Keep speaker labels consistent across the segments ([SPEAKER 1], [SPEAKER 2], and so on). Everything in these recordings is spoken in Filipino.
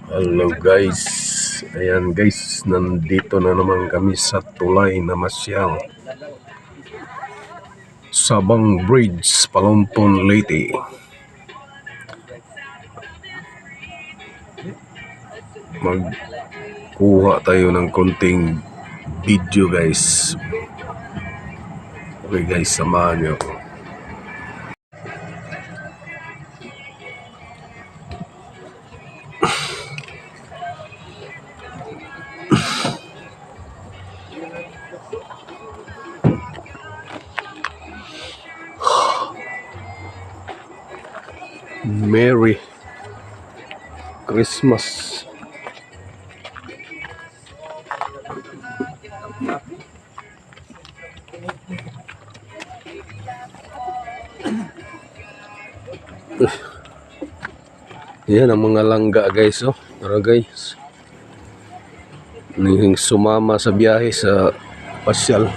[SPEAKER 1] Hello guys, ayan guys, nandito na naman kami sa tulay na masyal, Sabang Bridge, Palompon, Leyte. Magkuha tayo ng konting video guys. Okay guys, samahan nyo. Merry Christmas. Yan ang mga langga guys, oh. Tara guys, nang sumama sa biyahe sa pasyal.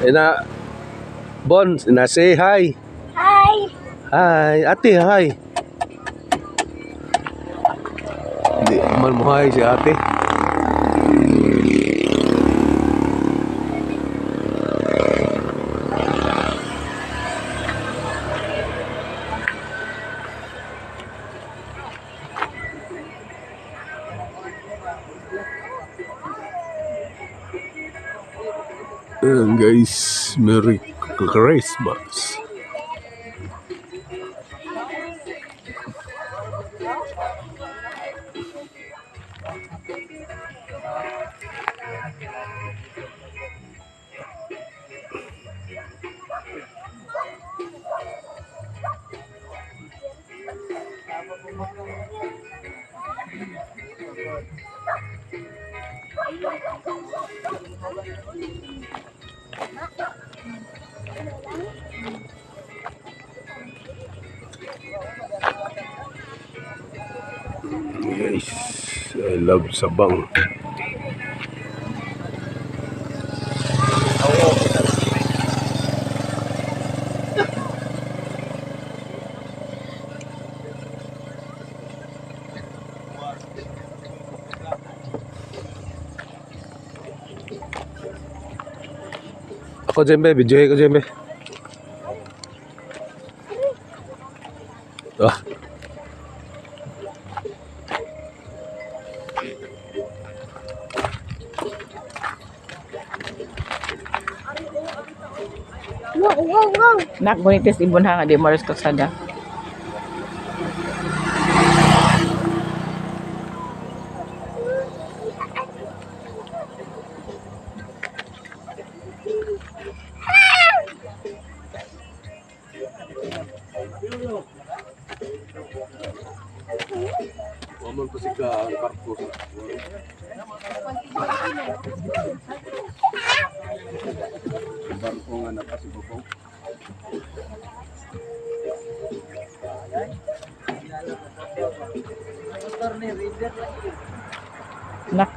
[SPEAKER 1] Na Bon, na say hi.
[SPEAKER 2] Hi!
[SPEAKER 1] Hi, ate, hi. Hindi man mo hi si ate. Ayan guys, Merry Christmas. Guys, I love Sabang. Ako Jembe, video ko Jembe. Ah.
[SPEAKER 2] Nak, bonitis ibon ha nga di maros kalsada.
[SPEAKER 1] Waman pa si ka ang barko. Barko nga nakasibukong.
[SPEAKER 2] Nak.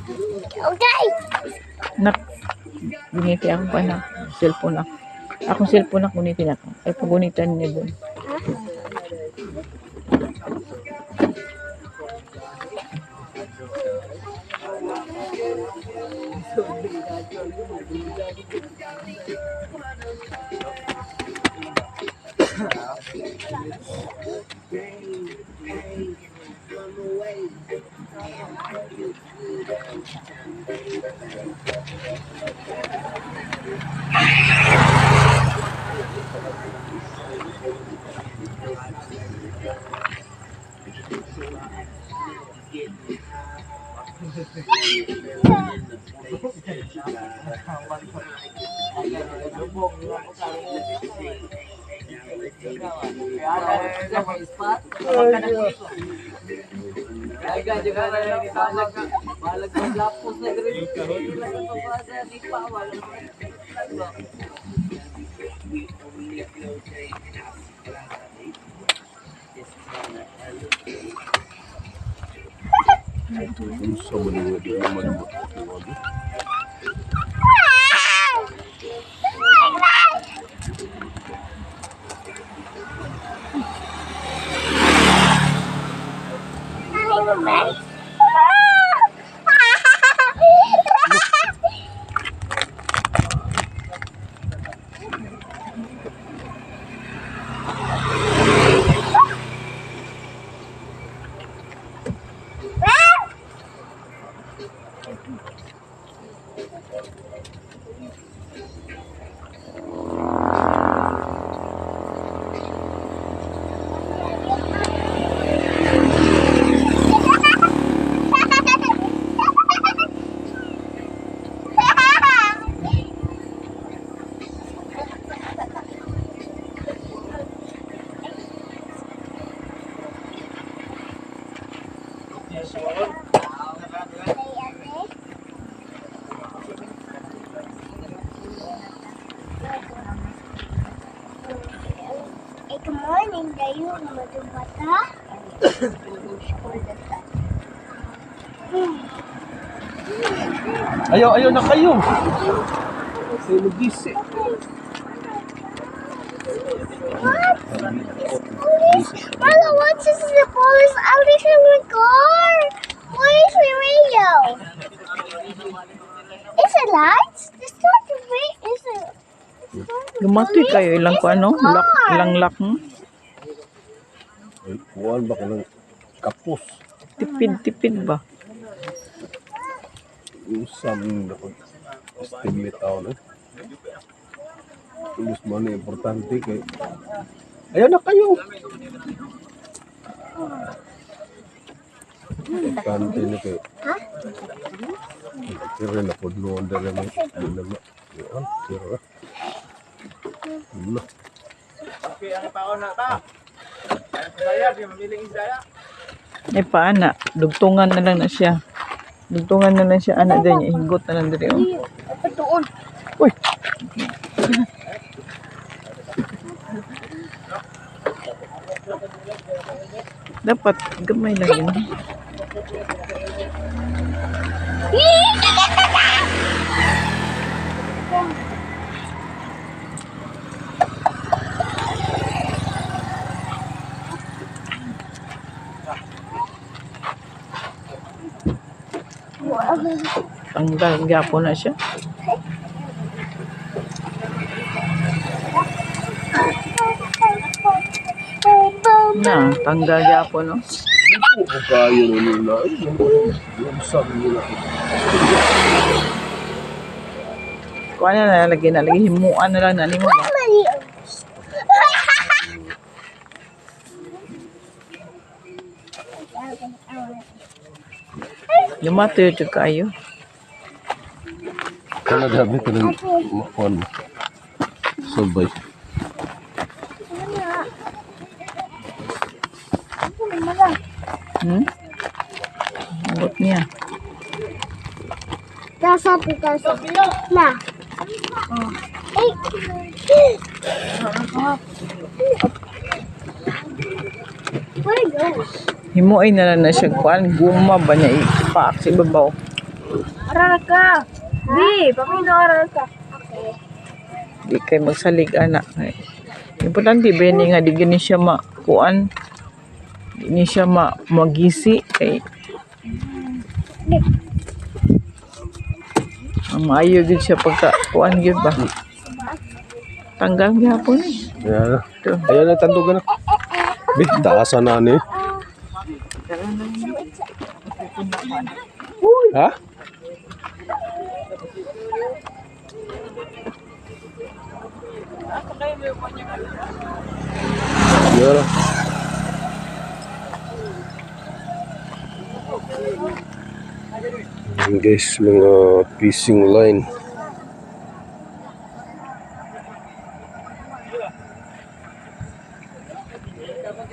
[SPEAKER 3] Okay.
[SPEAKER 2] Nak, guniti ako pa na. Cellphone ako. Akong cellphone ako, gunitin ako. Ay, pagunitan ni Bon.
[SPEAKER 1] Kung sa manila di naman mo.
[SPEAKER 3] Good morning, Dayo. Madubata.
[SPEAKER 1] Ayaw na kayo. Kasi mag-gisi.
[SPEAKER 3] Mama, what's this? The police outage in my car. What is the radio? Is it lights? It's not the radio. Is it?
[SPEAKER 2] Lumatoy kayo. Ilang ko ano? Lock, ilang lock mo?
[SPEAKER 1] Kuhaan ba ka ng kapos?
[SPEAKER 2] Tipid ba?
[SPEAKER 1] Yung samin na kung estimate ako na. Tulis mo na importante kay ayaw na kayo. Importante na kayo.
[SPEAKER 3] Ha?
[SPEAKER 1] Kira na po noon dala mo. Hindi naman. Yun, kira. Wala.
[SPEAKER 2] Ay paana. Dugtungan na lang na siya. Dugtungan na lang siya. Anak din niya. Higot na lang dito.
[SPEAKER 3] Apa doon?
[SPEAKER 2] Uy! Dapat gamay lang yun. Tanggal gapo na siya. Na, tanggal gapo no.
[SPEAKER 1] Hindi po kayo na nila. Yung sabi nila.
[SPEAKER 2] Kuha na nalagay, himuan na lang nani mo ba? Lumatoy jud kayo.
[SPEAKER 1] Kala dami ka ng makuan mo. Sabay.
[SPEAKER 2] Abot niya.
[SPEAKER 3] Tasap. Na. Ay. Where it goes?
[SPEAKER 2] Himuay na lang na siya kuan, guma ba niya ipaak sa ibabaw.
[SPEAKER 4] Aral ka. Di, pamino aral ka.
[SPEAKER 2] Di kay magsalig anak. Importante ba ni nga di gani siya makuan. Di ni siya magisi kay maayo gid siya pagka kuan gyud ba. Tanggal gyapon eh.
[SPEAKER 1] Ayan.
[SPEAKER 2] Ito.
[SPEAKER 1] Ayan na, tandugan na. Bigtasa na ni. Ha? Yan. Ayan guys, mga fishing line.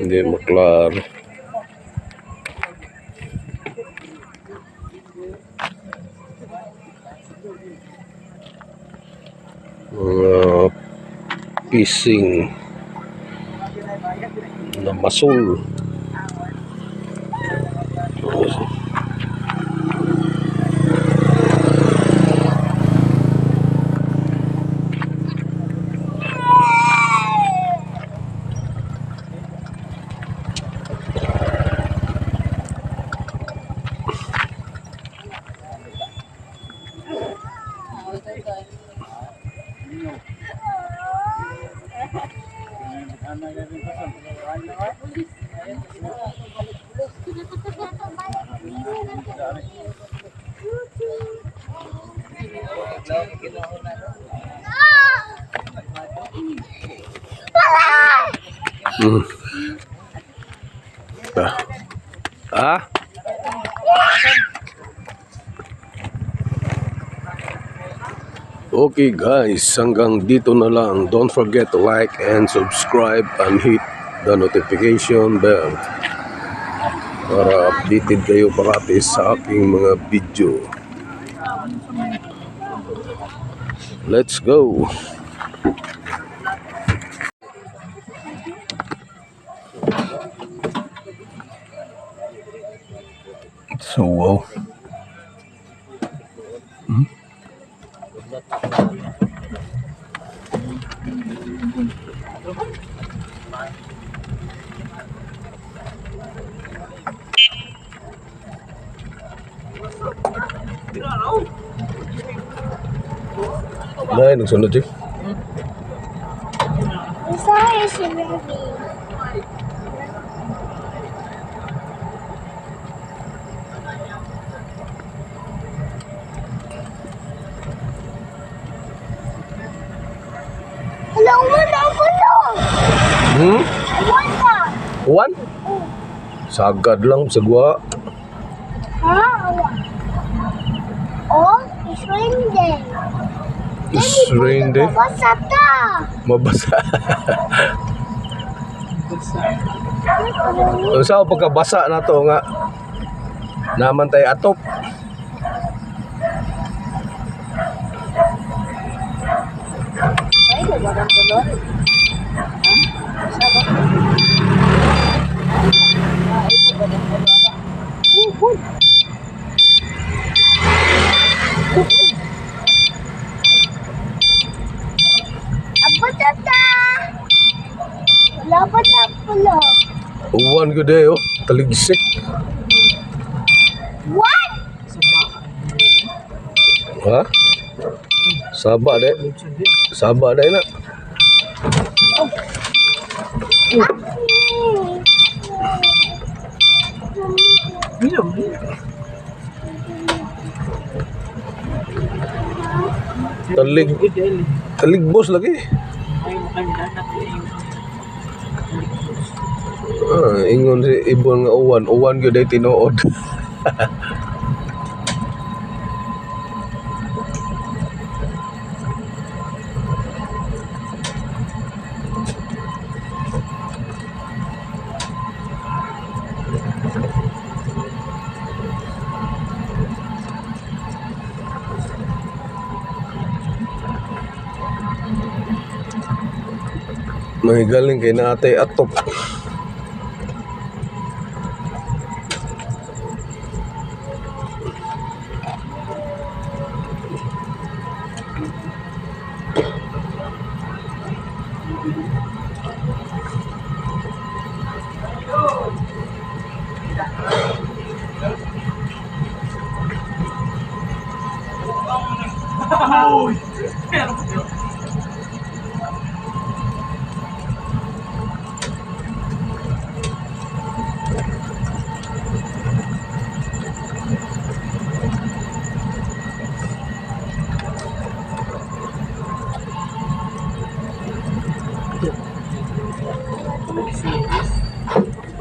[SPEAKER 1] Hindi maklaro. Mga fishing na masul. Ah? Okay guys, hanggang dito na lang. Don't forget to like and subscribe and hit the notification bell para updated kayo parati sa aking mga video. Let's go! So wow. Nah, nagsunod siya.
[SPEAKER 3] Sorry, si baby. Hello, wala. Wala.
[SPEAKER 1] One? Sagad lang, sagwa.
[SPEAKER 3] Ha? Oh, it's raining.
[SPEAKER 1] It's rain day.
[SPEAKER 3] Basa ta.
[SPEAKER 1] Mabasa. Sa pagkabasa na to nga naman tayo atop.
[SPEAKER 3] Tata. Wala pa ta pala.
[SPEAKER 1] Uwan ko day, oh. Taligsik.
[SPEAKER 3] What?
[SPEAKER 1] Ha? Sabak deh. Sabak deh nak. Telig bos lagi. Ingon si ibon nga uwan gyud ay tinuod. May galing kay na atay atop.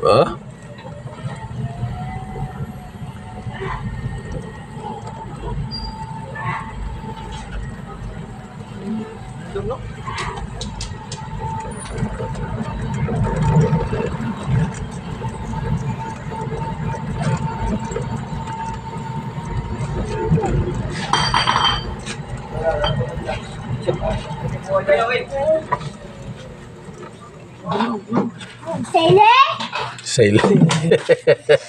[SPEAKER 1] Ha?
[SPEAKER 3] Sailor?
[SPEAKER 1] Silent.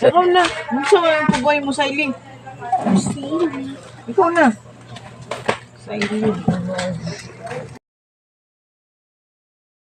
[SPEAKER 2] Ikaw na. Gusto mo yung pagawin mo sa iling.
[SPEAKER 3] Sailor.
[SPEAKER 2] Ikaw na. Sa iling.